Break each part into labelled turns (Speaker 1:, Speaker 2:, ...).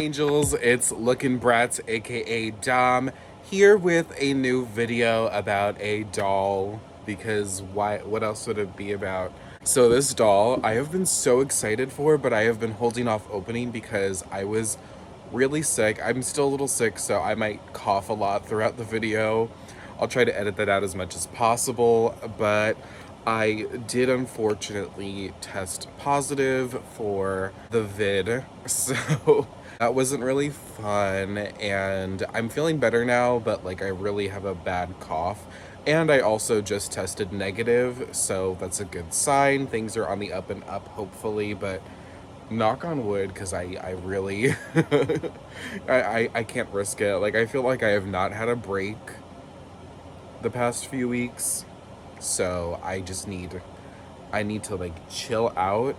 Speaker 1: Angels, it's Lookin' Bratz, aka Dom, here with a new video about a doll, because why? What else would it be about? So this doll, I have been so excited for, but I have been holding off opening because I was really sick. I'm still a little sick, so I might cough a lot throughout the video. I'll try to edit that out as much as possible, but I did unfortunately test positive for the vid, so that wasn't really fun, and I'm feeling better now, but like I really have a bad cough. And I also just tested negative, so that's a good sign. Things are on the up and up, hopefully, but knock on wood, because I really I can't risk it. Like, I feel like I have not had a break the past few weeks, so I need to like chill out.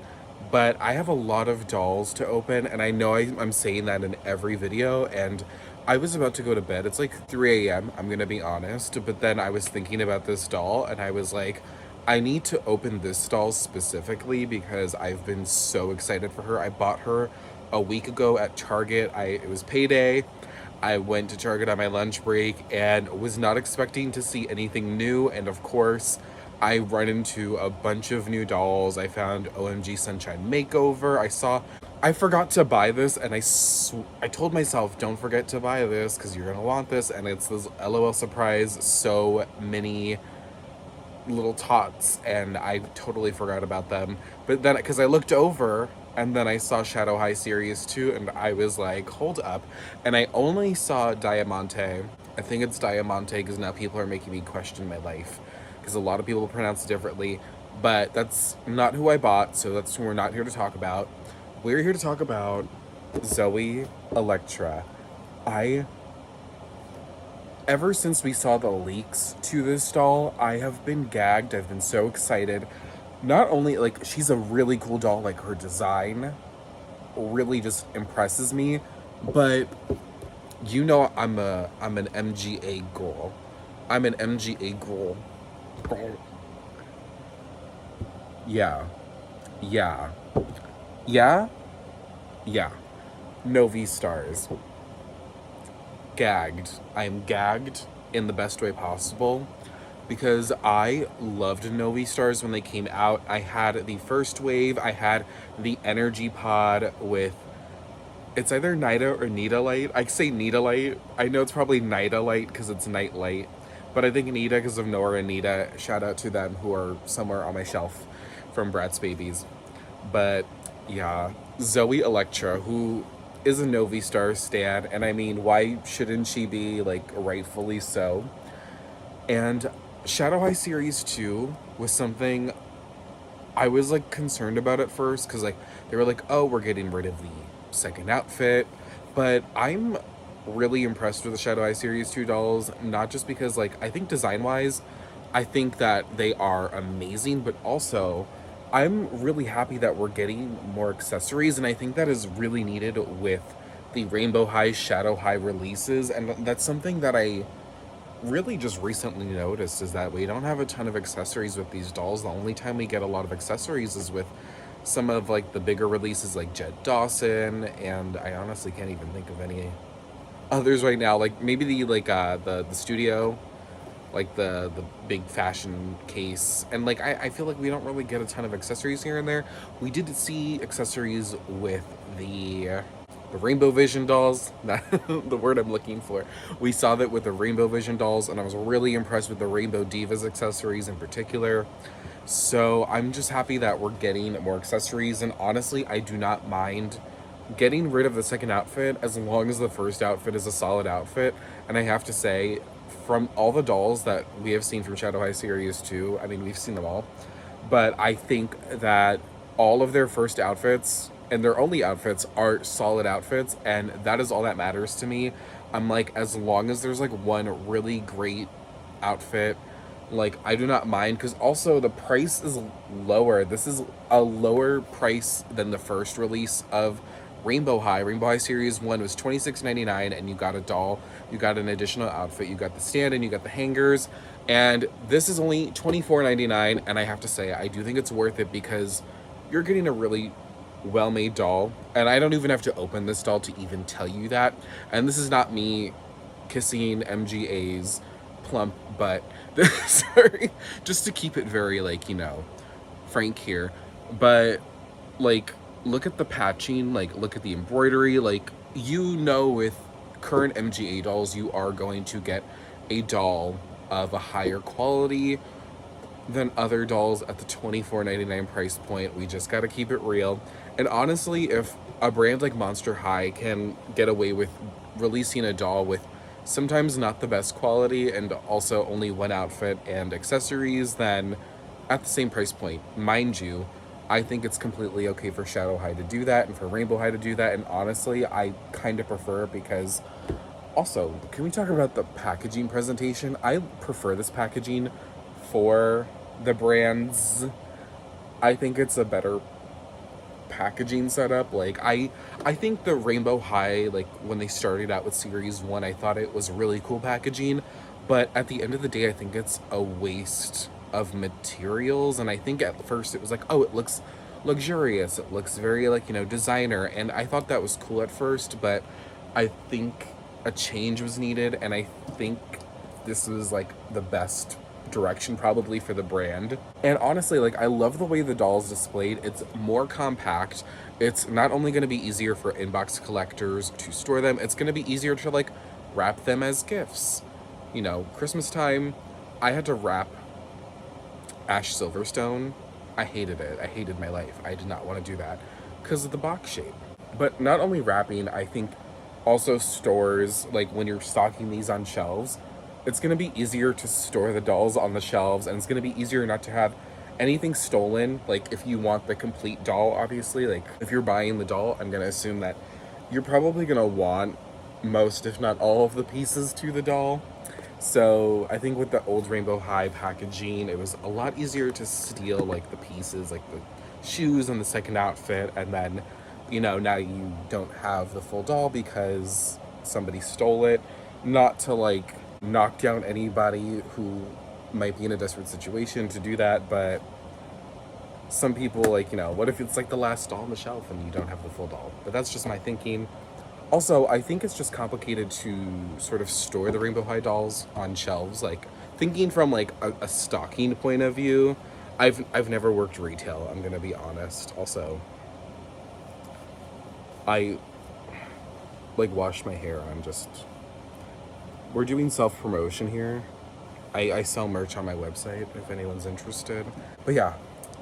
Speaker 1: But I have a lot of dolls to open, and I know I'm saying that in every video, and I was about to go to bed. It's like 3 a.m., I'm gonna be honest, but then I was thinking about this doll, and I was like, I need to open this doll specifically because I've been so excited for her. I bought her a week ago at Target. It was payday. I went to Target on my lunch break and was not expecting to see anything new, and of course I run into a bunch of new dolls. I found OMG Sunshine Makeover. I forgot to buy this, and I told myself, don't forget to buy this because you're gonna want this, and it's this LOL surprise, so many little tots, and I totally forgot about them. But then, because I looked over and then I saw Shadow High Series 2, and I was like, hold up. And I only saw Diamante. I think it's Diamante because now people are making me question my life because a lot of people pronounce it differently. But that's not who I bought, so that's who we're not here to talk about. We're here to talk about Zooey Electra. Ever since we saw the leaks to this doll, I have been gagged. I've been so excited. Not only, like, she's a really cool doll, like, her design really just impresses me, but you know I'm an MGA girl. I'm an MGA girl. Yeah. Yeah. Yeah? Yeah. Novi Stars. Gagged. I am gagged in the best way possible because I loved Novi Stars when they came out. I had the first wave. I had the energy pod with, it's either Nida or Nita Light. I say Nita Light. I know it's probably Nida Light because it's night light, but I think Nita because of Nora and Nita. Shout out to them who are somewhere on my shelf from Bratz Babies. But yeah, Zooey Electra, who is a Novi Star stan, and I mean, why shouldn't she be, like, rightfully so? And Shadow High Series 2 was something I was, like, concerned about at first, because, like, they were like, oh, we're getting rid of the second outfit, but I'm really impressed with the Shadow High Series 2 dolls, not just because, like, I think design-wise, I think that they are amazing, but also I'm really happy that we're getting more accessories, and I think that is really needed with the Rainbow High, Shadow High releases, and that's something that I really just recently noticed, is that we don't have a ton of accessories with these dolls. The only time we get a lot of accessories is with some of, like, the bigger releases like Jed Dawson, and I honestly can't even think of any others right now. Like, maybe the studio, like the big fashion case, and like I feel like we don't really get a ton of accessories here and there. We did see accessories with the Rainbow Vision dolls, not the word I'm looking for. We saw that with the Rainbow Vision dolls, and I was really impressed with the Rainbow Divas accessories in particular. So I'm just happy that we're getting more accessories, and honestly, I do not mind getting rid of the second outfit as long as the first outfit is a solid outfit. And I have to say, from all the dolls that we have seen from Shadow High Series 2, I mean, we've seen them all, but I think that all of their first outfits and their only outfits are solid outfits, and that is all that matters to me. I'm like, as long as there's like one really great outfit, like, I do not mind, because also the price is lower. This is a lower price than the first release of Rainbow High. Rainbow High Series 1 was $26.99, and you got a doll, you got an additional outfit, you got the stand, and you got the hangers. And this is only $24.99, and I have to say, I do think it's worth it because you're getting a really well-made doll. And I don't even have to open this doll to even tell you that. And this is not me kissing MGA's plump butt. Sorry, just to keep it very, like, you know, frank here. But, like, look at the patching, like, look at the embroidery. Like, you know, with current MGA dolls, you are going to get a doll of a higher quality than other dolls at the $24.99 price point. We just gotta keep it real. And honestly, if a brand like Monster High can get away with releasing a doll with sometimes not the best quality and also only one outfit and accessories, then at the same price point, mind you, I think it's completely okay for Shadow High to do that and for Rainbow High to do that. And honestly, I kind of prefer it because also, can we talk about the packaging presentation? I prefer this packaging for the brands. I think it's a better packaging setup. Like, I think the Rainbow High, like, when they started out with Series 1, I thought it was really cool packaging. But at the end of the day, I think it's a waste of materials. And I think at first it was like, oh, it looks luxurious. It looks very, like, you know, designer. And I thought that was cool at first, but I think a change was needed. And I think this was, like, the best direction probably for the brand. And honestly, like, I love the way the doll is displayed. It's more compact. It's not only going to be easier for inbox collectors to store them, it's going to be easier to, like, wrap them as gifts. You know, Christmas time, I had to wrap Ash Silverstone. I hated it. I hated my life. I did not want to do that because of the box shape. But not only wrapping, I think also stores, like, when you're stocking these on shelves, it's going to be easier to store the dolls on the shelves, and it's going to be easier not to have anything stolen. Like, if you want the complete doll, obviously, like, if you're buying the doll, I'm going to assume that you're probably going to want most, if not all, of the pieces to the doll. So I think with the old Rainbow High packaging, it was a lot easier to steal, like, the pieces, like the shoes and the second outfit, and then, you know, now you don't have the full doll because somebody stole it. Not to, like, knock down anybody who might be in a desperate situation to do that, but some people, like, you know, what if it's like the last doll on the shelf and you don't have the full doll? But that's just my thinking. Also, I think it's just complicated to sort of store the Rainbow High dolls on shelves. Like, thinking from, like, a stocking point of view, I've never worked retail, I'm gonna be honest. Also, I, like, washed my hair. We're doing self-promotion here. I sell merch on my website if anyone's interested. But yeah,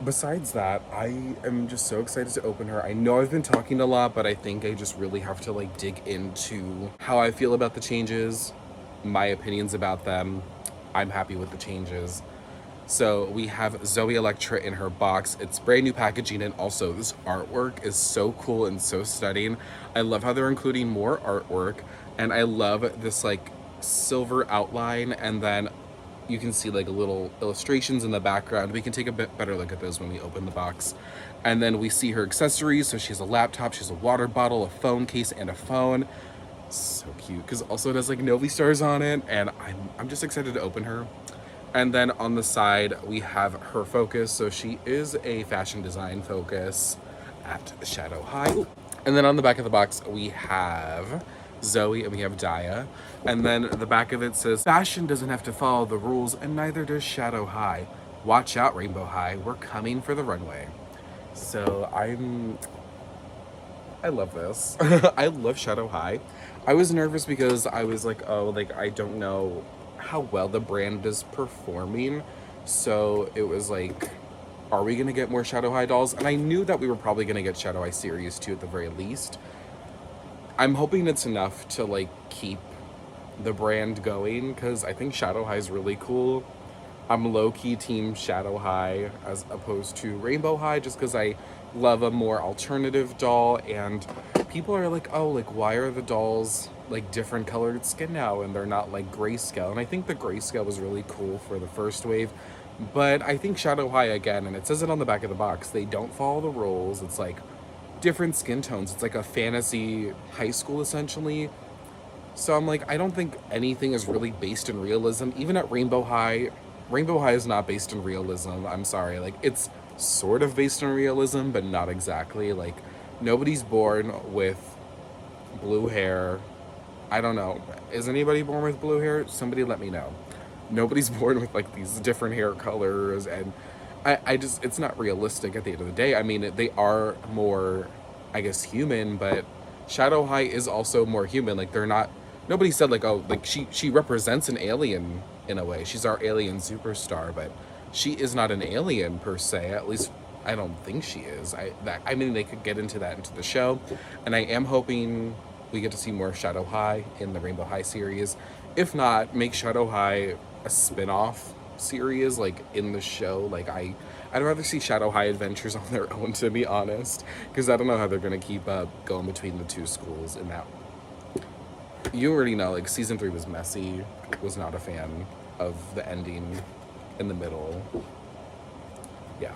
Speaker 1: besides that, I am just so excited to open her. I know I've been talking a lot, but I think I just really have to, like, dig into how I feel about the changes, my opinions about them. I'm happy with the changes. So we have Zooey Electra in her box. It's brand new packaging, and also this artwork is so cool and so stunning. I love how they're including more artwork, and I love this, like, silver outline, and then you can see, like, little illustrations in the background. We can take a bit better look at those when we open the box. And then we see her accessories. So she has a laptop, she has a water bottle, a phone case, and a phone. So cute, because also it has, like, Novi Stars on it, and I'm just excited to open her. And then on the side we have her focus. So she is a fashion design focus at Shadow High. And then on the back of the box we have Zoe and we have Daya. And then the back of it says, fashion doesn't have to follow the rules, and neither does Shadow High. Watch out, Rainbow High, we're coming for the runway. So I love this. I love Shadow High. I was nervous because I was like, oh, like, I don't know how well the brand is performing. So it was like, are we gonna get more Shadow High dolls? And I knew that we were probably gonna get Shadow High Series 2 at the very least. I'm hoping it's enough to, like, keep the brand going, because I think Shadow High is really cool. I'm low-key team Shadow High as opposed to Rainbow High, just because I love a more alternative doll, and people are like, oh, like, why are the dolls, like, different colored skin now and they're not, like, grayscale? And I think the grayscale was really cool for the first wave, but I think Shadow High, again, and it says it on the back of the box, they don't follow the rules. It's like different skin tones. It's like a fantasy high school, essentially. So I'm like, I don't think anything is really based in realism. Even at Rainbow High is not based in realism. I'm sorry. Like, it's sort of based in realism, but not exactly. Like, Nobody's born with blue hair. I don't know. Is anybody born with blue hair? Somebody let me know. Nobody's born with like these different hair colors, and I just, it's not realistic at the end of the day. I mean, they are more, I guess, human, but Shadow High is also more human. Like, they're not, nobody said like, oh, like she represents an alien in a way. She's our alien superstar, but she is not an alien per se. At least I don't think she is. I mean, they could get into that into the show, and I am hoping we get to see more Shadow High in the Rainbow High series. If not, make Shadow High a spin-off series, like, in the show. Like, I'd rather see Shadow High Adventures on their own, to be honest, because I don't know how they're gonna keep up going between the two schools in that. You already know, like, season 3 was messy. Was not a fan of the ending in the middle. Yeah.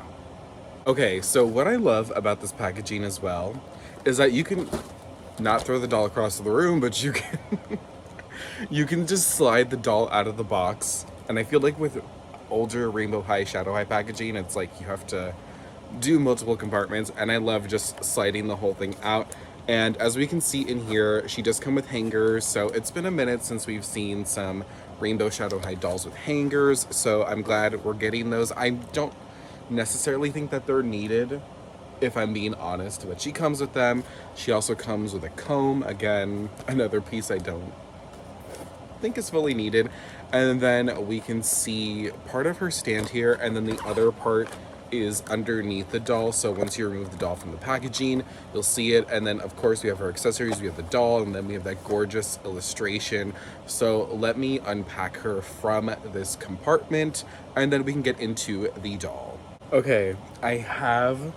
Speaker 1: Okay, so what I love about this packaging as well is that you can not throw the doll across the room, but you can you can just slide the doll out of the box. And I feel like with older Rainbow High, Shadow High packaging, it's like you have to do multiple compartments, and I love just sliding the whole thing out. And as we can see in here, she does come with hangers, so it's been a minute since we've seen some Rainbow Shadow High dolls with hangers, so I'm glad we're getting those. I don't necessarily think that they're needed, if I'm being honest, but she comes with them. She also comes with a comb, again, another piece I don't think is fully needed. And then we can see part of her stand here, and then the other part is underneath the doll. So once you remove the doll from the packaging, you'll see it. And then of course we have her accessories, we have the doll, and then we have that gorgeous illustration. So let me unpack her from this compartment, and then we can get into the doll. Okay, I have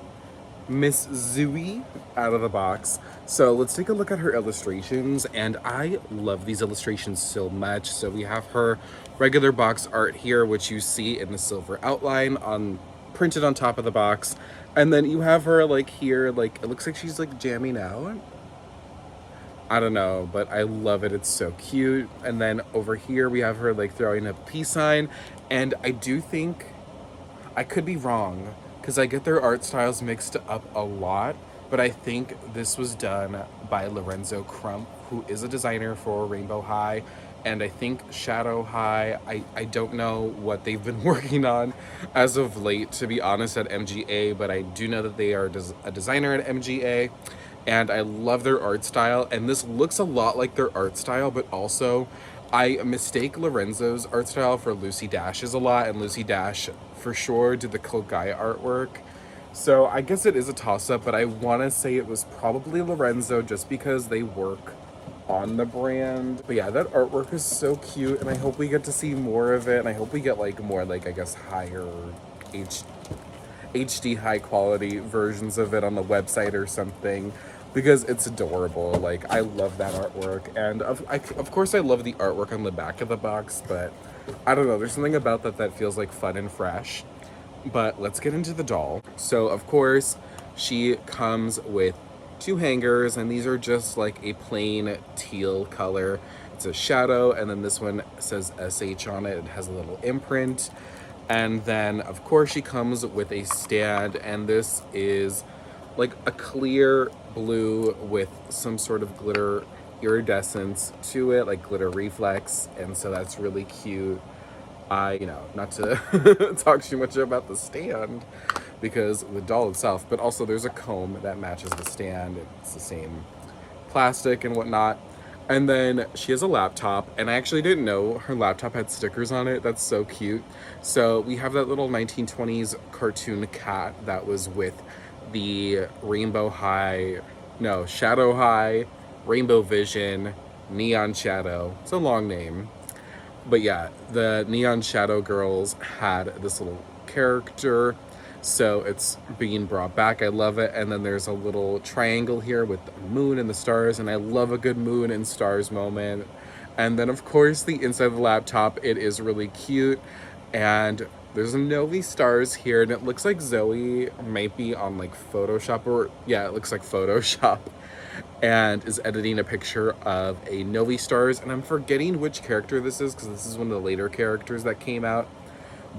Speaker 1: Miss Zooey out of the box. So let's take a look at her illustrations, and I love these illustrations so much. So we have her regular box art here, which you see in the silver outline on printed on top of the box, and then you have her like here, like it looks like she's like jamming out. I don't know, but I love it. It's so cute. And then over here we have her like throwing up a peace sign, and I do think, I could be wrong, because I get their art styles mixed up a lot, but I think this was done by Lorenzo Crump, who is a designer for Rainbow High, and I think Shadow High. I don't know what they've been working on as of late, to be honest, at MGA, but I do know that they are a designer at MGA, and I love their art style, and this looks a lot like their art style, but also I mistake Lorenzo's art style for Lucy Dash's a lot, and Lucy Dash for sure did the Kogai artwork. So I guess it is a toss-up, but I want to say it was probably Lorenzo just because they work on the brand. But yeah, that artwork is so cute, and I hope we get to see more of it, and I hope we get like more, like, I guess, higher HD high quality versions of it on the website or something, because it's adorable. Like, I love that artwork, and of course I love the artwork on the back of the box, but I don't know, there's something about that feels like fun and fresh. But let's get into the doll. So of course she comes with 2 hangers, and these are just like a plain teal color. It's a shadow, and then this one says SH on it. It has a little imprint. And then of course she comes with a stand, and this is like a clear blue with some sort of glitter iridescence to it, like glitter reflex, and so that's really cute. Not to talk too much about the stand because the doll itself, but also there's a comb that matches the stand. It's the same plastic and whatnot. And then she has a laptop, and I actually didn't know her laptop had stickers on it. That's so cute. So we have that little 1920s cartoon cat that was with the Shadow High, Rainbow Vision, Neon Shadow. It's a long name. But yeah, the Neon Shadow girls had this little character, so it's being brought back. I love it. And then there's a little triangle here with the moon and the stars, and I love a good moon and stars moment. And then of course the inside of the laptop, it is really cute, and there's a Novi Stars here, and it looks like Zoe might be on like Photoshop, or yeah, it looks like Photoshop, and is editing a picture of a Novi Stars, and I'm forgetting which character this is because this is one of the later characters that came out.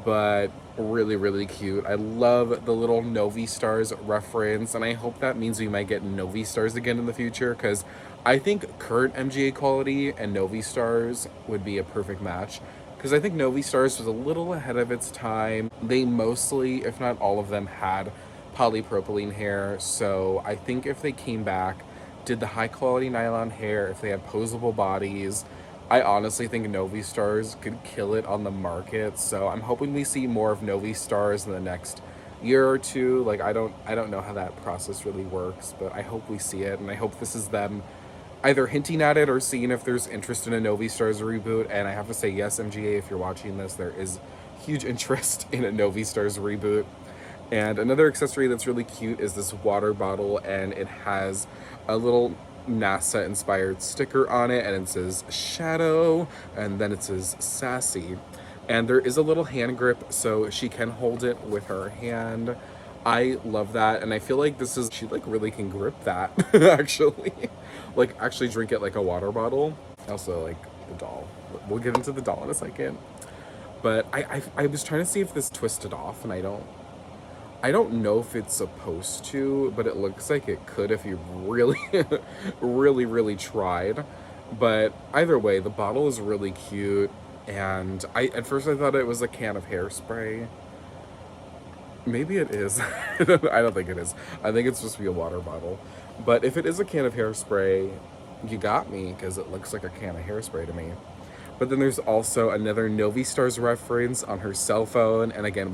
Speaker 1: but really, really cute. I love the little Novi Stars reference, and I hope that means we might get Novi Stars again in the future, because I think current MGA quality and Novi Stars would be a perfect match. Because I think Novi Stars was a little ahead of its time. They mostly, if not all of them, had polypropylene hair. So I think if they came back, did the high quality nylon hair, if they had posable bodies, I honestly think Novi Stars could kill it on the market. So I'm hoping we see more of Novi Stars in the next year or two. Like I don't know how that process really works, but I hope we see it, and I hope this is them either hinting at it or seeing if there's interest in a Novi Stars reboot. And I have to say, yes, MGA, if you're watching this, there is huge interest in a Novi Stars reboot. And another accessory that's really cute is this water bottle, and it has a little NASA inspired sticker on it, and it says Shadow, and then it says Sassy. And there is a little hand grip, so she can hold it with her hand. I love that, and I feel like she like really can grip that, actually. Like, actually drink it like a water bottle. Also, like, the doll. We'll get into the doll in a second. But I was trying to see if this twisted off, and I don't know if it's supposed to, but it looks like it could if you really, really, really tried. But either way, the bottle is really cute, and at first I thought it was a can of hairspray. Maybe it is. I don't think it is. I think it's supposed to be a water bottle. But if it is a can of hairspray, you got me, because it looks like a can of hairspray to me. But then there's also another Novi Stars reference on her cell phone. And again,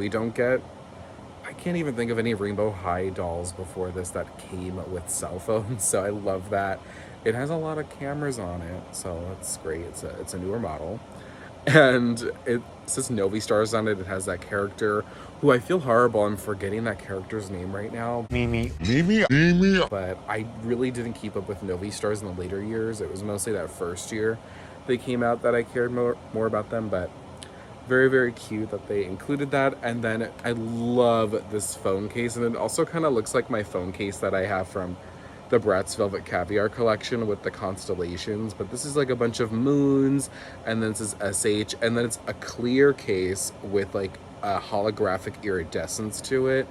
Speaker 1: I can't even think of any Rainbow High dolls before this that came with cell phones. So I love that. It has a lot of cameras on it, so that's great. It's a newer model. And it says Novi Stars on it. It has that character who I feel horrible. I'm forgetting that character's name right now. Mimi. But I really didn't keep up with Novi Stars in the later years. It was mostly that first year they came out that I cared more about them. But very, very cute that they included that. And then I love this phone case. And it also kind of looks like my phone case that I have from the Bratz Velvet Caviar collection with the constellations, but this is like a bunch of moons, and then this is SH, and then it's a clear case with like a holographic iridescence to it.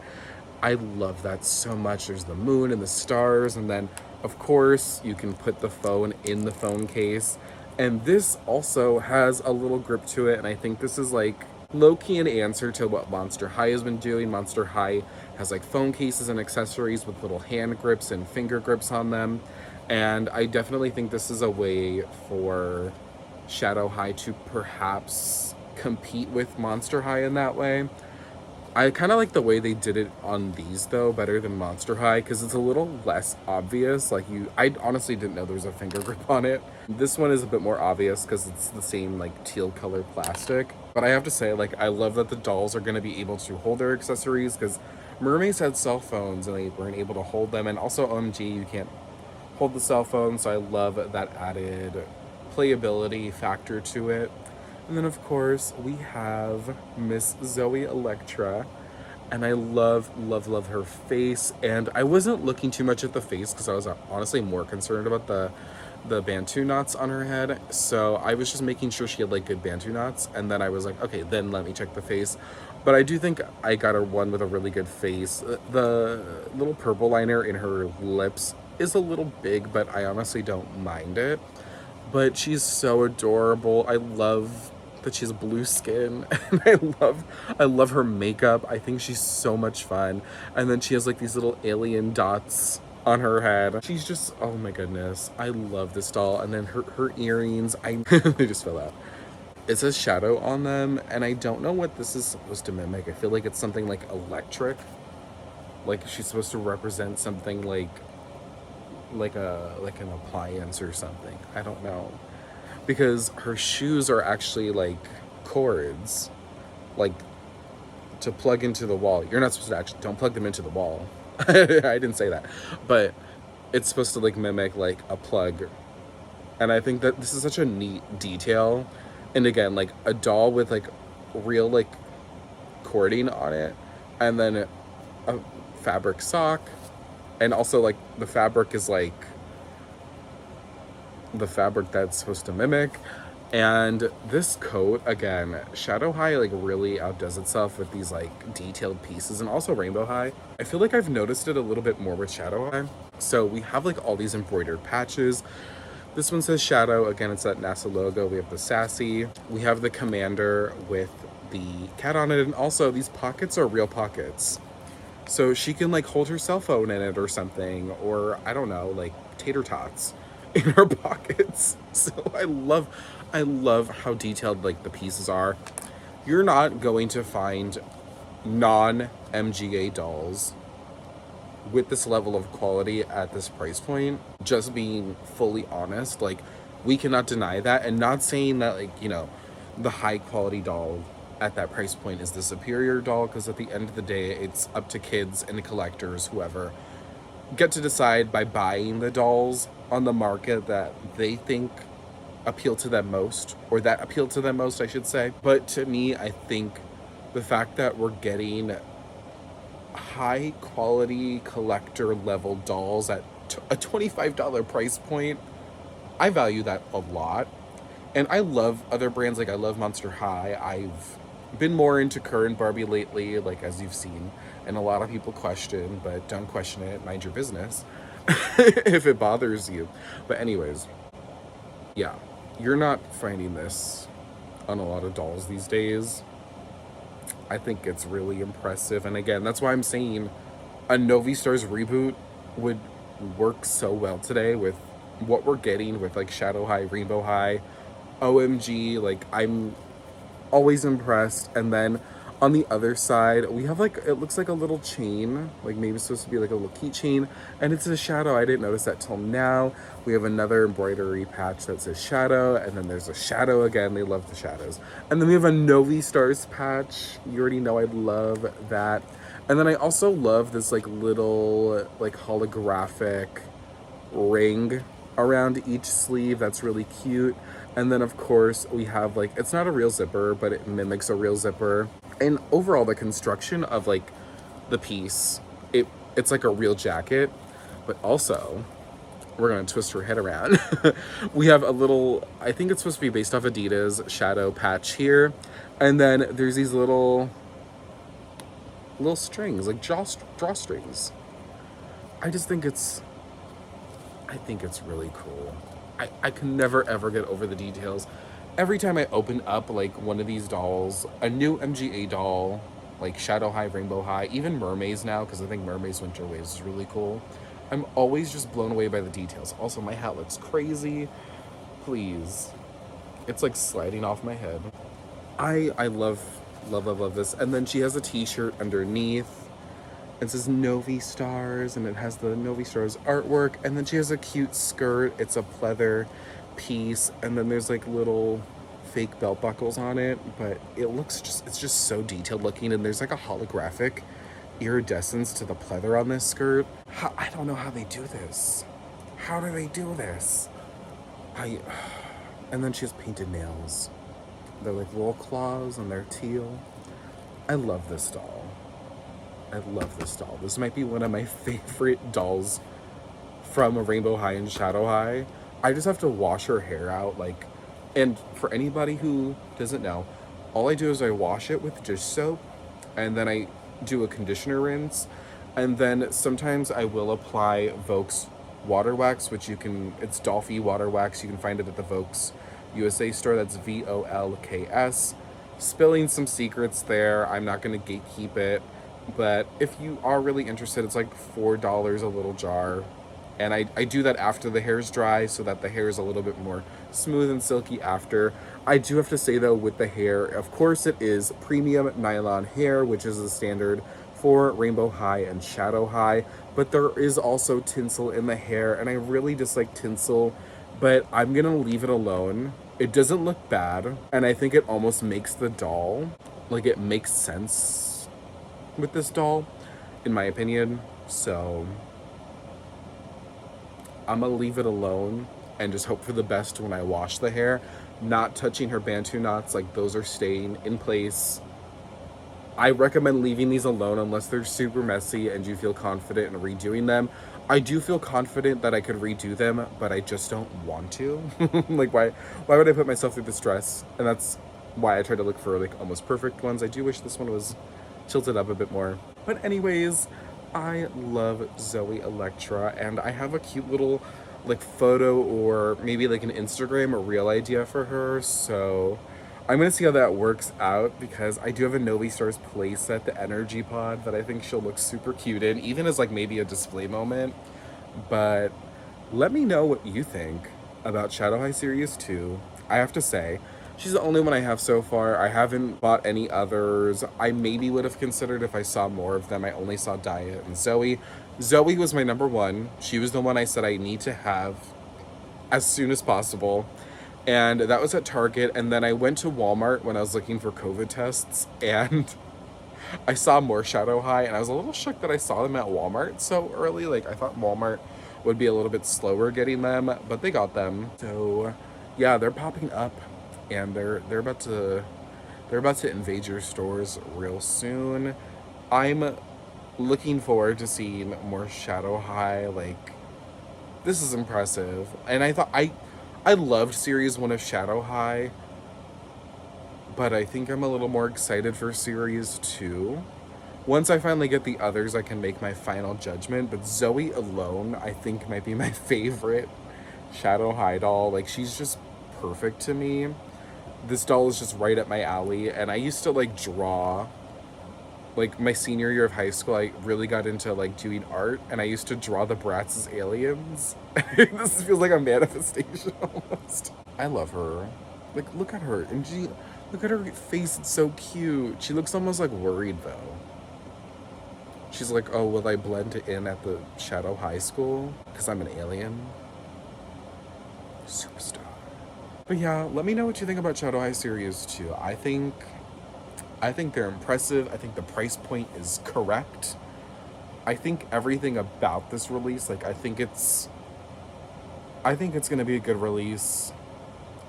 Speaker 1: I love that so much. There's the moon and the stars, and then of course you can put the phone in the phone case. And this also has a little grip to it, and I think this is like low-key an answer to what Monster High has been doing. Monster High has like phone cases and accessories with little hand grips and finger grips on them, and I definitely think this is a way for Shadow High to perhaps compete with Monster High in that way. I kind of like the way they did it on these though better than Monster High, because it's a little less obvious. Like I honestly didn't know there was a finger grip on it. This one is a bit more obvious because it's the same like teal color plastic. But I have to say, like, I love that the dolls are going to be able to hold their accessories, because mermaids had cell phones and they weren't able to hold them. And also OMG, you can't hold the cell phone, so I love that added playability factor to it. And then of course we have Miss Zooey Electra, and I love her face. And I wasn't looking too much at the face because I was honestly more concerned about the Bantu knots on her head, so I was just making sure she had like good Bantu knots, and then I was like, okay, then let me check the face. But I do think I got her one with a really good face. The little purple liner in her lips is a little big, but I honestly don't mind it. But she's so adorable. I love that she has blue skin, and I love her makeup. I think she's so much fun. And then she has like these little alien dots on her head. She's just, oh my goodness, I love this doll. And then her earrings, they just fell out. It says Shadow on them, and I don't know what this is supposed to mimic. I feel like it's something like electric, like she's supposed to represent something like an appliance or something. I don't know, because her shoes are actually like cords, like to plug into the wall. You're not supposed to actually, don't plug them into the wall. I didn't say that, but it's supposed to like mimic like a plug. And I think that this is such a neat detail. And again, like a doll with like real like cording on it, and then a fabric sock, and also like the fabric is like the fabric that's supposed to mimic. And this coat, again, Shadow High like really outdoes itself with these like detailed pieces, and also Rainbow High. I feel like I've noticed it a little bit more with Shadow High. So we have like all these embroidered patches. This one says Shadow. Again, it's that NASA logo. We have the Sassy. We have the Commander with the cat on it. And also these pockets are real pockets. So she can like hold her cell phone in it or something. Or I don't know, like tater tots in her pockets. So I love how detailed like the pieces are. You're not going to find non-MGA dolls with this level of quality at this price point. Just being fully honest, like we cannot deny that, and not saying that like, you know, the high quality doll at that price point is the superior doll, because at the end of the day it's up to kids and collectors, whoever, get to decide by buying the dolls on the market that they think appeal to them most, or that appeal to them most, I should say. But to me, I think the fact that we're getting high quality collector level dolls at a $25 price point, I value that a lot. And I love other brands, like I love Monster High. I've been more into current Barbie lately, like as you've seen, and a lot of people question, but don't question it, mind your business if it bothers you. But anyways, yeah, you're not finding this on a lot of dolls these days. I think it's really impressive. And again, that's why I'm saying a Novi Stars reboot would work so well today with what we're getting with like Shadow High, Rainbow High, OMG. Like, I'm always impressed. And then on the other side, we have like, it looks like a little chain, like maybe it's supposed to be like a little keychain, and it's a shadow. I didn't notice that till now. We have another embroidery patch that says Shadow, and then there's a shadow again. They love the shadows. And then we have a Novi Stars patch. You already know I love that. And then I also love this like little like holographic ring around each sleeve. That's really cute. And then of course we have like, it's not a real zipper, but it mimics a real zipper. And overall the construction of like the piece, it's like a real jacket. But also, we're gonna twist her head around. We have a little, I think it's supposed to be based off Adidas shadow patch here. And then there's these little strings, like drawstrings. I think it's really cool. I can never ever get over the details. Every time I open up like one of these dolls, a new MGA doll, like Shadow High, Rainbow High, even Mermaids now, because I think Mermaids Winter Waves is really cool. I'm always just blown away by the details. Also, my hat looks crazy. Please. It's like sliding off my head. I love this. And then she has a t-shirt underneath. It says Novi Stars, and it has the Novi Stars artwork. And then she has a cute skirt. It's a pleather piece, and then there's like little fake belt buckles on it, but it's just so detailed looking. And there's like a holographic iridescence to the pleather on this skirt. I don't know how they do this. How do they do this? And then she has painted nails. They're like little claws, and they're teal. I love this doll. This might be one of my favorite dolls from Rainbow High and Shadow High. I just have to wash her hair out, like, and for anybody who doesn't know, all I do is I wash it with dish soap, and then I do a conditioner rinse, and then sometimes I will apply Volks water wax, which it's Dolphy water wax. You can find it at the Volks USA store. That's VOLKS. Spilling some secrets there. I'm not going to gatekeep it. But if you are really interested, it's like $4 a little jar. And I do that after the hair's dry, so that the hair is a little bit more smooth and silky after. I do have to say though, with the hair, of course it is premium nylon hair, which is the standard for Rainbow High and Shadow High. But there is also tinsel in the hair, and I really dislike tinsel, but I'm gonna leave it alone. It doesn't look bad, and I think it almost makes the doll, like, it makes sense with this doll, in my opinion. So I'm gonna leave it alone and just hope for the best when I wash the hair. Not touching her bantu knots, like those are staying in place. I recommend leaving these alone unless they're super messy and you feel confident in redoing them. I do feel confident that I could redo them, but I just don't want to. Like, why would I put myself through the stress? And that's why I try to look for like almost perfect ones. I do wish this one was tilted up a bit more. But anyways, I love Zooey Electra, and I have a cute little like photo or maybe like an Instagram or reel idea for her. So I'm gonna see how that works out, because I do have a Novi Stars playset, the Energy Pod, that I think she'll look super cute in, even as like maybe a display moment. But let me know what you think about Shadow High Series 2. I have to say, she's the only one I have so far. I haven't bought any others. I maybe would have considered if I saw more of them. I only saw Diet and Zoe. Zoe was my number one. She was the one I said I need to have as soon as possible. And that was at Target. And then I went to Walmart when I was looking for COVID tests, and I saw more Shadow High, and I was a little shook that I saw them at Walmart so early. Like, I thought Walmart would be a little bit slower getting them, but they got them. So yeah, they're popping up, and they're about to invade your stores real soon. I'm looking forward to seeing more Shadow High. Like, this is impressive. And I loved series 1 of Shadow High, but I think I'm a little more excited for series 2. Once I finally get the others, I can make my final judgment, but Zoe alone, I think, might be my favorite Shadow High doll. Like, she's just perfect to me. This doll is just right up my alley, and I used to, like, draw. Like, my senior year of high school, I really got into, like, doing art, and I used to draw the Bratz as aliens. This feels like a manifestation almost. I love her. Like, look at her, and look at her face, it's so cute. She looks almost, like, worried, though. She's like, oh, will I blend in at the Shadow High School? Because I'm an alien. Superstar. But yeah, let me know what you think about Shadow High Series 2. I think they're impressive. I think the price point is correct. I think everything about this release, like, I think it's gonna be a good release.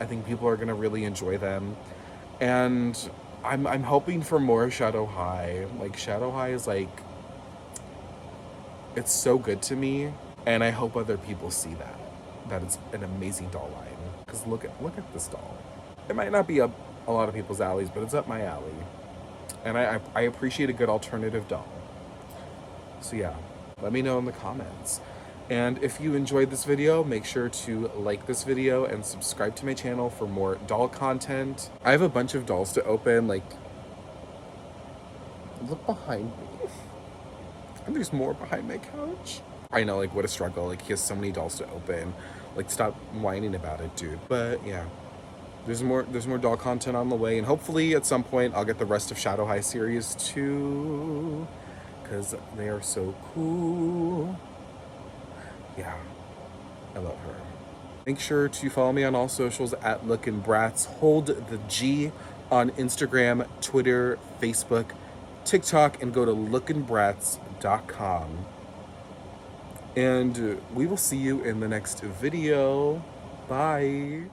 Speaker 1: I think people are gonna really enjoy them. And I'm hoping for more Shadow High. Like, Shadow High is like, it's so good to me, and I hope other people see that it's an amazing doll line. Because look at this doll. It might not be up a lot of people's alleys, but it's up my alley. And I appreciate a good alternative doll. So yeah, let me know in the comments. And if you enjoyed this video, make sure to like this video and subscribe to my channel for more doll content. I have a bunch of dolls to open. Like, look behind me. And there's more behind my couch. I know, like, what a struggle. Like, he has so many dolls to open. Like, stop whining about it, dude. But yeah, there's more doll content on the way, and hopefully at some point I'll get the rest of Shadow High Series 2, because they are so cool. Yeah, I love her. Make sure to follow me on all socials at Lookin' Bratz. Hold the G on Instagram, Twitter, Facebook, TikTok, and go to lookinbratz.com. And we will see you in the next video. Bye.